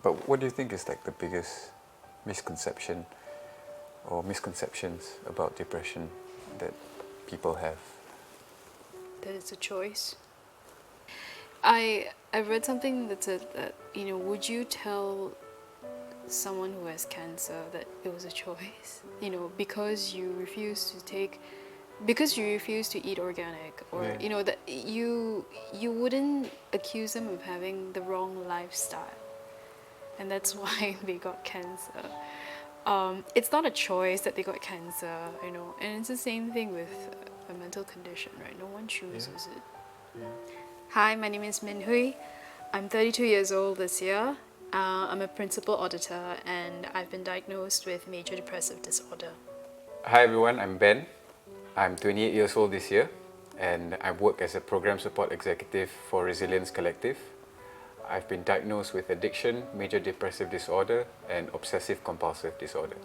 But what do you think is like the biggest misconception or misconceptions about depression that people have? That it's a choice. I read something that said that, would you tell someone who has cancer that it was a choice? Because you refuse to eat organic, or that you wouldn't accuse them of having the wrong lifestyle, and that's why they got cancer. It's not a choice that they got cancer, and it's the same thing with a mental condition, right? No one chooses it. Yeah. Hi, my name is Min Hui. I'm 32 years old this year. I'm a principal auditor, and I've been diagnosed with major depressive disorder. Hi everyone, I'm Ben. I'm 28 years old this year, and I work as a program support executive for Resilience Collective. I've been diagnosed with addiction, major depressive disorder, and obsessive compulsive disorder.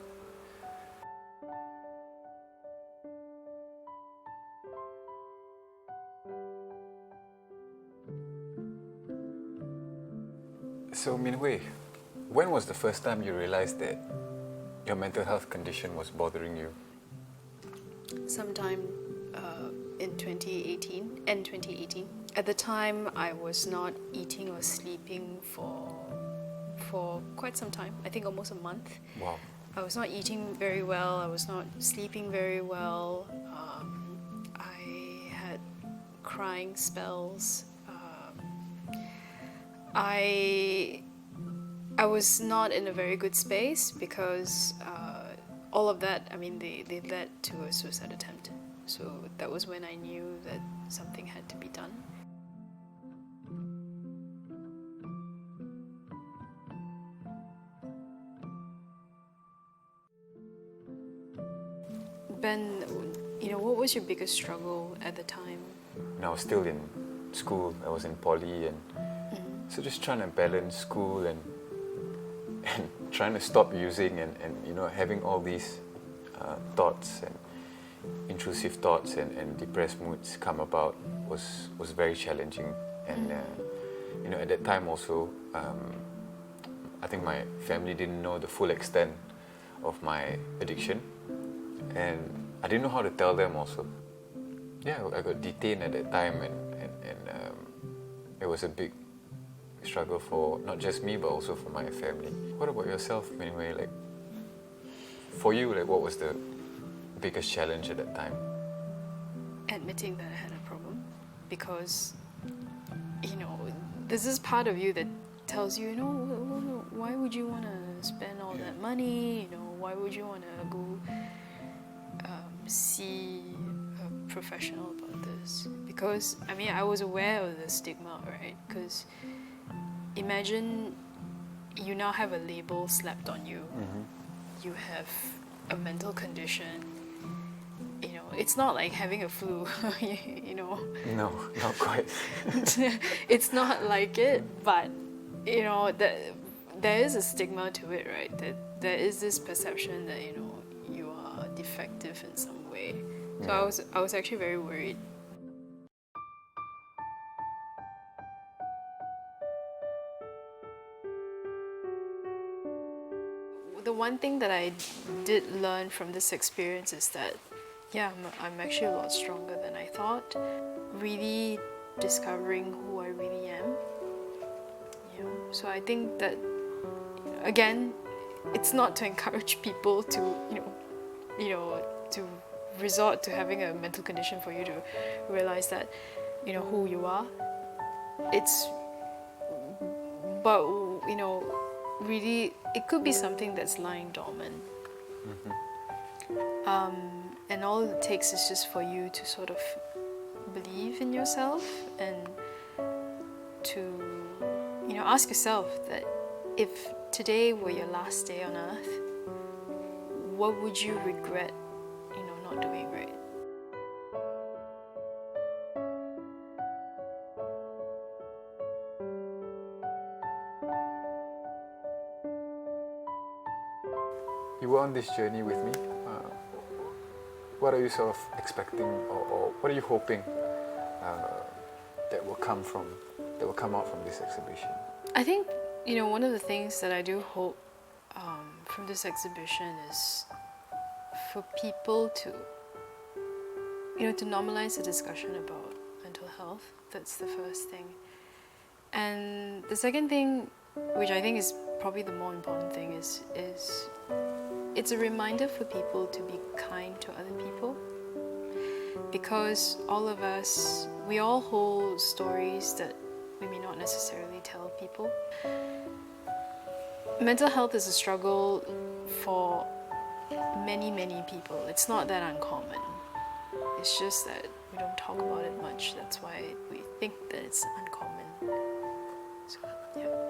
So Min Hui, when was the first time you realized that your mental health condition was bothering you? Sometime in 2018. At the time, I was not eating or sleeping for quite some time. I think almost a month. Wow. I was not eating very well. I was not sleeping very well. I had crying spells. I was not in a very good space because all of that, they led to a suicide attempt. So that was when I knew that something had to be done. Ben, what was your biggest struggle at the time? When I was still in school, I was in poly, and so just trying to balance school and trying to stop using and having all these thoughts and intrusive thoughts and depressed moods come about was very challenging. And at that time also, I think my family didn't know the full extent of my addiction, and I didn't know how to tell them also. Yeah, I got detained at that time, and it was a big struggle for not just me but also for my family. What about yourself, anyway? Like, for you, like, what was the biggest challenge at that time? Admitting that I had a problem, because there's this part of you that tells you, why would you want to spend all that money? Why would you want to go see a professional about this? Because I was aware of the stigma, right? Because imagine you now have a label slapped on you. You have a mental condition. It's not like having a flu. No, not quite. It's not like it, but there is a stigma to it, right? That there is this perception that you are defective in some way. So I was actually very worried. The one thing that I did learn from this experience is that, I'm actually a lot stronger than I thought. Really discovering who I really am. So I think that, again, it's not to encourage people to, to resort to having a mental condition for you to realize that, who you are. Really, it could be something that's lying dormant. And all it takes is just for you to sort of believe in yourself and to, ask yourself that if today were your last day on earth, what would you regret, not doing, right? You were on this journey with me. What are you sort of expecting, or what are you hoping that will come out from this exhibition? I think You know, one of the things that I do hope from this exhibition is for people to, you know, to normalize the discussion about mental health. That's the first thing. And the second thing, which I think is probably the more important thing, is it's a reminder for people to be kind to other people. Because all of us, we all hold stories that we may not necessarily tell people. Mental health is a struggle for many, many people. It's not that uncommon. It's just that we don't talk about it much. That's why we think that it's uncommon. So, yeah.